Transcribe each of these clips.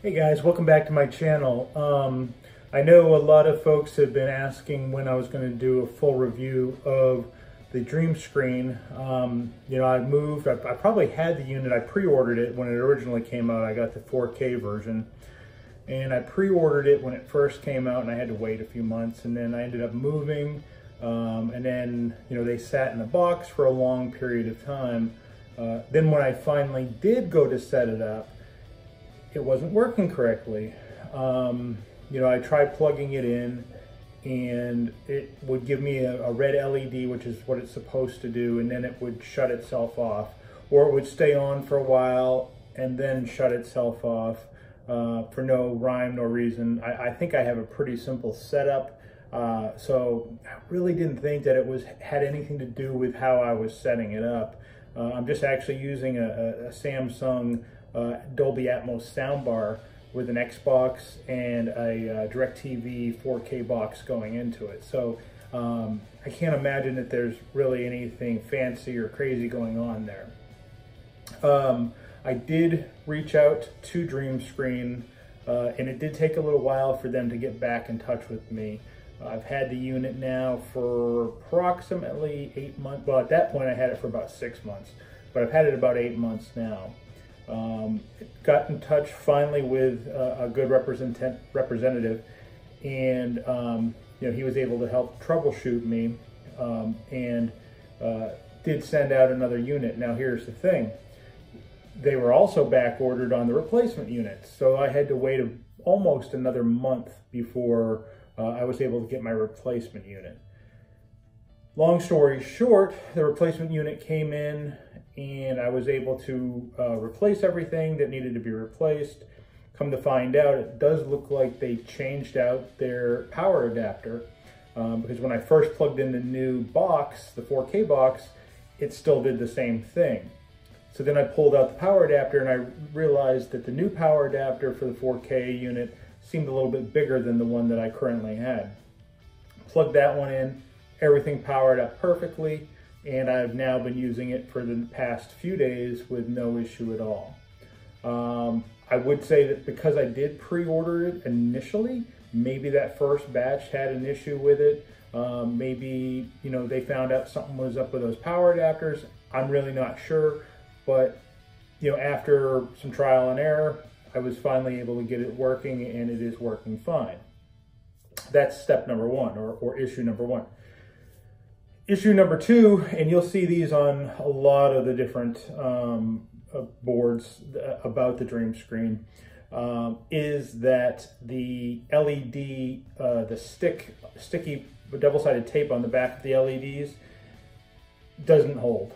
Hey guys, welcome back to my channel. I know a lot of folks have been asking when I was going to do a full review of the DreamScreen. I moved, I probably had the unit, I pre-ordered it when it originally came out. I got the 4K version and I pre-ordered it when it first came out and I had to wait a few months, and then I ended up moving and then they sat in the box for a long period of time. Then when I finally did go to set it up, it wasn't working correctly. I tried plugging it in and it would give me a red LED, which is what it's supposed to do, and then it would shut itself off. Or it would stay on for a while and then shut itself off for no rhyme nor reason. I think I have a pretty simple setup, so I really didn't think that it had anything to do with how I was setting it up. I'm just actually using a Samsung Dolby Atmos soundbar with an Xbox and a DirecTV 4K box going into it. So I can't imagine that there's really anything fancy or crazy going on there. I did reach out to DreamScreen and it did take a little while for them to get back in touch with me. I've had the unit now for approximately 8 months. Well, at that point I had it for about 6 months, but I've had it about 8 months now. Got in touch finally with a good representative, and he was able to help troubleshoot me and did send out another unit. Now here's the thing, they were also back ordered on the replacement units, so I had to wait almost another month before I was able to get my replacement unit. Long story short, the replacement unit came in and I was able to replace everything that needed to be replaced. Come to find out, it does look like they changed out their power adapter because when I first plugged in the new box, the 4K box, it still did the same thing. So then I pulled out the power adapter and I realized that the new power adapter for the 4K unit seemed a little bit bigger than the one that I currently had. Plugged that one in, everything powered up perfectly, and I've now been using it for the past few days with no issue at all. I would say that because I did pre-order it initially, maybe that first batch had an issue with it. Maybe they found out something was up with those power adapters. I'm really not sure, but after some trial and error, I was finally able to get it working, and it is working fine. That's step number one, or issue number one. Issue number two, and you'll see these on a lot of the different boards about the DreamScreen, is that the LED, the sticky double-sided tape on the back of the LEDs doesn't hold.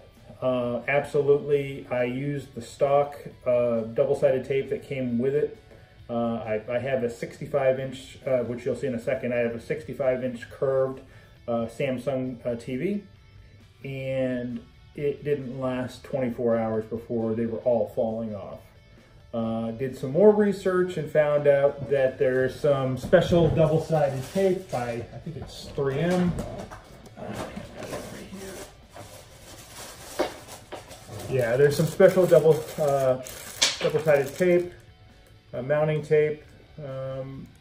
Absolutely, I used the stock double-sided tape that came with it. I have a 65-inch, which you'll see in a second. I have a 65-inch curved Samsung TV, and it didn't last 24 hours before they were all falling off. Did some more research and found out that there's some special double-sided tape by, I think it's 3M. Yeah, there's some special double-sided tape, mounting tape.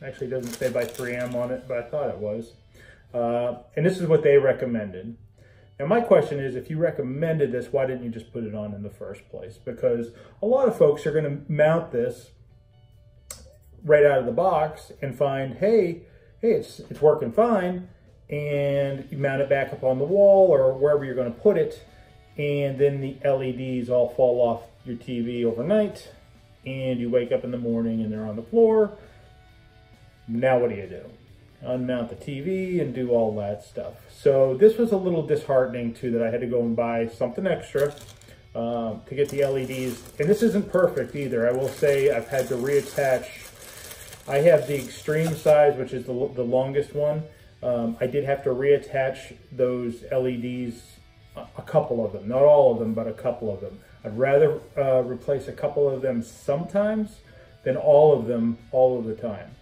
Actually, it doesn't say by 3M on it, but I thought it was. And this is what they recommended. Now, my question is, if you recommended this, why didn't you just put it on in the first place? Because a lot of folks are going to mount this right out of the box and find, hey, it's working fine, and you mount it back up on the wall or wherever you're going to put it, and then the LEDs all fall off your TV overnight, and you wake up in the morning and they're on the floor. Now what do you do? Unmount the TV and do all that stuff. So this was a little disheartening too, that I had to go and buy something extra to get the LEDs. And this isn't perfect either. I will say I've had to reattach. I have the extreme size, which is the longest one. I did have to reattach those LEDs, a couple of them, not all of them, but a couple of them. I'd rather replace a couple of them sometimes than all of them all of the time.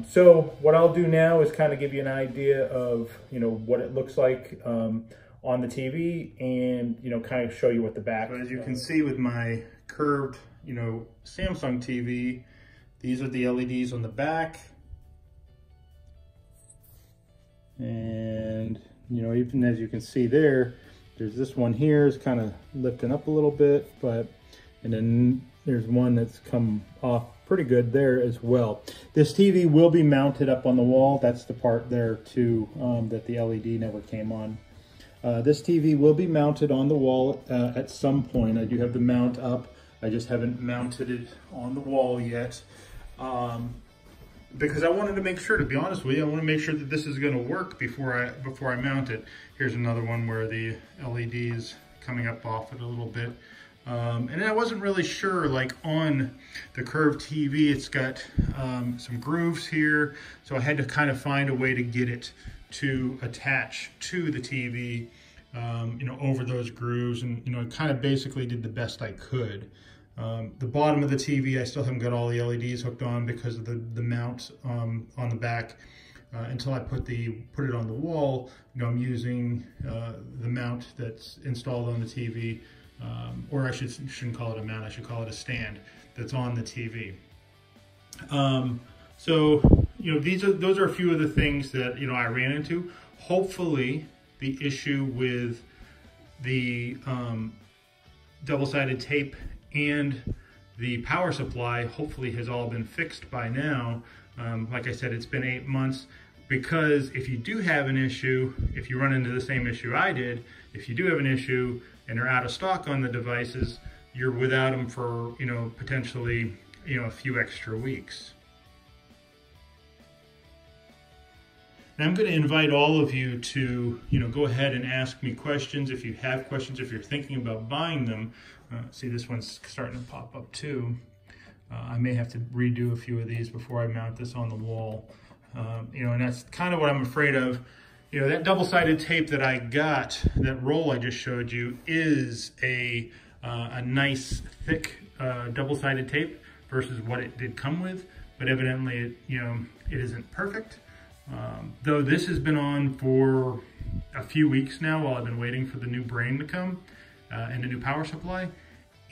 So what I'll do now is kind of give you an idea of, what it looks like on the TV, and, kind of show you what the back. But as you can see with my curved, Samsung TV, These are the LEDs on the back. And, you know, even as you can see there, there's this one here is kind of lifting up a little bit, and then there's one that's come off pretty good there as well. This TV will be mounted up on the wall. That's the part there too, that the LED never came on. This TV will be mounted on the wall at some point. I do have the mount up. I just haven't mounted it on the wall yet. Because I wanted to make sure, to be honest with you, I want to make sure that this is going to work before I mount it. Here's another one where the LED is coming up off it a little bit. And I wasn't really sure, like on the curved TV, it's got some grooves here. So I had to kind of find a way to get it to attach to the TV, you know, over those grooves. And, you know, I kind of basically did the best I could. The bottom of the TV, I still haven't got all the LEDs hooked on because of the mount on the back. Until I put it on the wall, you know, I'm using the mount that's installed on the TV, or I shouldn't call it a mount, I should call it a stand that's on the TV. So, you know, those are a few of the things that, you know, I ran into. Hopefully, the issue with the double-sided tape and the power supply hopefully has all been fixed by now. Like I said, it's been 8 months, because if you do have an issue, if you run into the same issue I did, if you do have an issue and they're out of stock on the devices, you're without them for, you know, potentially, you know, a few extra weeks. Now I'm going to invite all of you to, you know, go ahead and ask me questions if you have questions, if you're thinking about buying them. See, this one's starting to pop up too. I may have to redo a few of these before I mount this on the wall. You know, and that's kind of what I'm afraid of. You know, that double-sided tape that I got, that roll I just showed you, is a nice thick double-sided tape versus what it did come with. But evidently, it isn't perfect. Though this has been on for a few weeks now while I've been waiting for the new brain to come and a new power supply.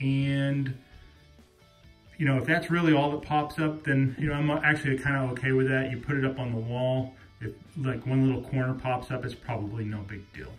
And, you know, if that's really all that pops up, then, you know, I'm actually kind of okay with that. You put it up on the wall. If like one little corner pops up, it's probably no big deal.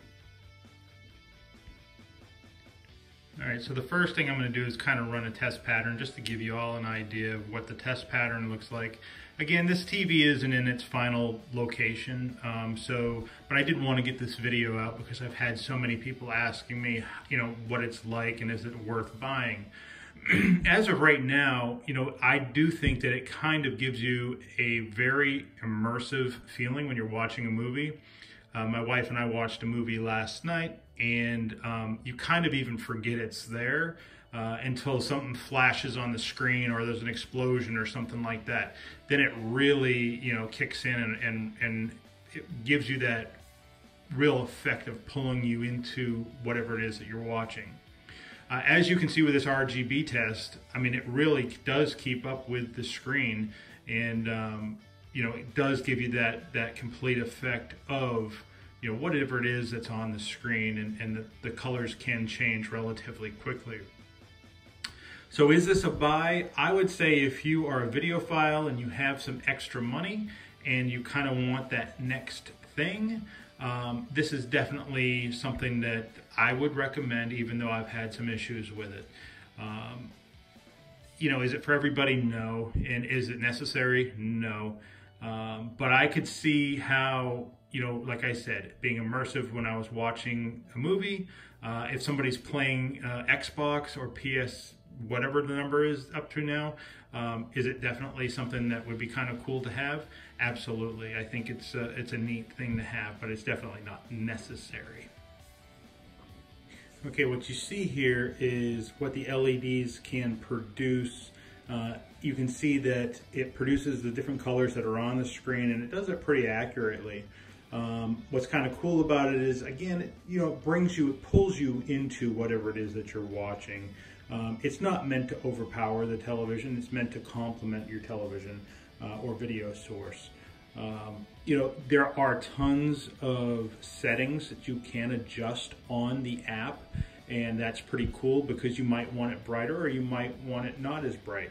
All right, so the first thing I'm going to do is kind of run a test pattern just to give you all an idea of what the test pattern looks like. Again, this TV isn't in its final location, but I did want to get this video out because I've had so many people asking me, you know, what it's like and is it worth buying. As of right now, you know, I do think that it kind of gives you a very immersive feeling when you're watching a movie. My wife and I watched a movie last night, and you kind of even forget it's there until something flashes on the screen or there's an explosion or something like that. Then it really, you know, kicks in and it gives you that real effect of pulling you into whatever it is that you're watching. As you can see with this RGB test, I mean, it really does keep up with the screen, and you know, it does give you that complete effect of, you know, whatever it is that's on the screen, and the colors can change relatively quickly. So is this a buy? I would say if you are a videophile and you have some extra money and you kind of want that next thing, this is definitely something that I would recommend, even though I've had some issues with it. You know, is it for everybody? No. And is it necessary? No. But I could see how, you know, like I said, being immersive when I was watching a movie, if somebody's playing Xbox or PS, whatever the number is up to now, is it definitely something that would be kind of cool to have? Absolutely. I think it's a neat thing to have, but it's definitely not necessary. Okay, what you see here is what the LEDs can produce. You can see that it produces the different colors that are on the screen, and it does it pretty accurately. What's kind of cool about it is, again, it pulls you into whatever it is that you're watching. It's not meant to overpower the television. It's meant to complement your television or video source. You know, there are tons of settings that you can adjust on the app, and that's pretty cool because you might want it brighter or you might want it not as bright.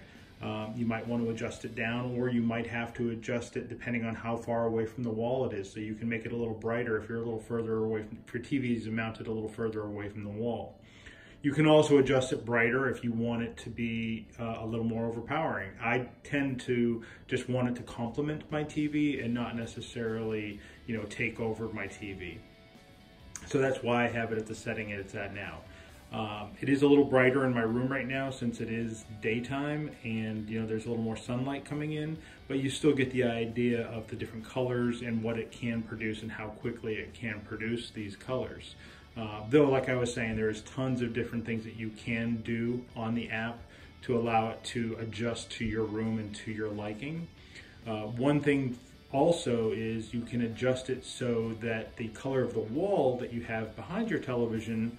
You might want to adjust it down, or you might have to adjust it depending on how far away from the wall it is. So you can make it a little brighter if you're a little further away from, if your TV is mounted a little further away from the wall. You can also adjust it brighter if you want it to be a little more overpowering. I tend to just want it to complement my TV and not necessarily, you know, take over my TV. So that's why I have it at the setting it's at now. It is a little brighter in my room right now since it is daytime and, you know, there's a little more sunlight coming in, but you still get the idea of the different colors and what it can produce and how quickly it can produce these colors. Though, like I was saying, there's tons of different things that you can do on the app to allow it to adjust to your room and to your liking. One thing also is you can adjust it so that the color of the wall that you have behind your television,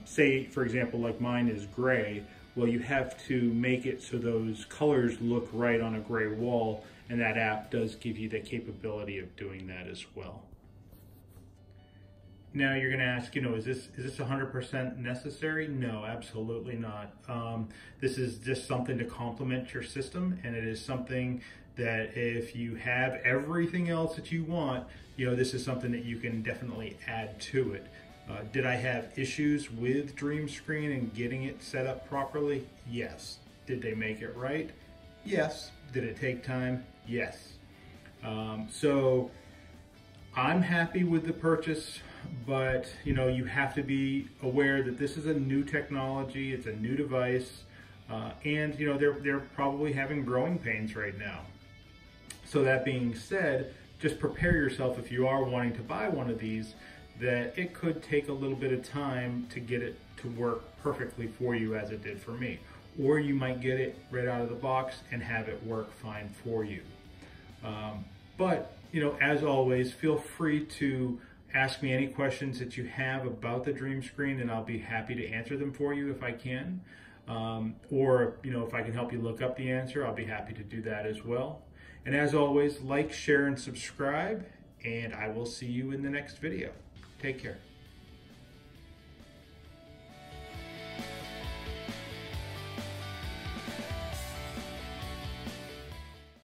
say for example like mine is gray, well you have to make it so those colors look right on a gray wall, and that app does give you the capability of doing that as well. Now you're going to ask, you know, is this 100% necessary? No, absolutely not. This is just something to complement your system, and it is something that if you have everything else that you want, you know, this is something that you can definitely add to it. Did I have issues with DreamScreen and getting it set up properly? Yes. Did they make it right? Yes. Did it take time? Yes. So I'm happy with the purchase, but you know, you have to be aware that this is a new technology, it's a new device, and you know, they're probably having growing pains right now. So that being said, just prepare yourself if you are wanting to buy one of these, that it could take a little bit of time to get it to work perfectly for you as it did for me. Or you might get it right out of the box and have it work fine for you. But, you know, as always, feel free to ask me any questions that you have about the DreamScreen, and I'll be happy to answer them for you if I can. Or, you know, if I can help you look up the answer, I'll be happy to do that as well. And as always, like, share, and subscribe, and I will see you in the next video. Take care.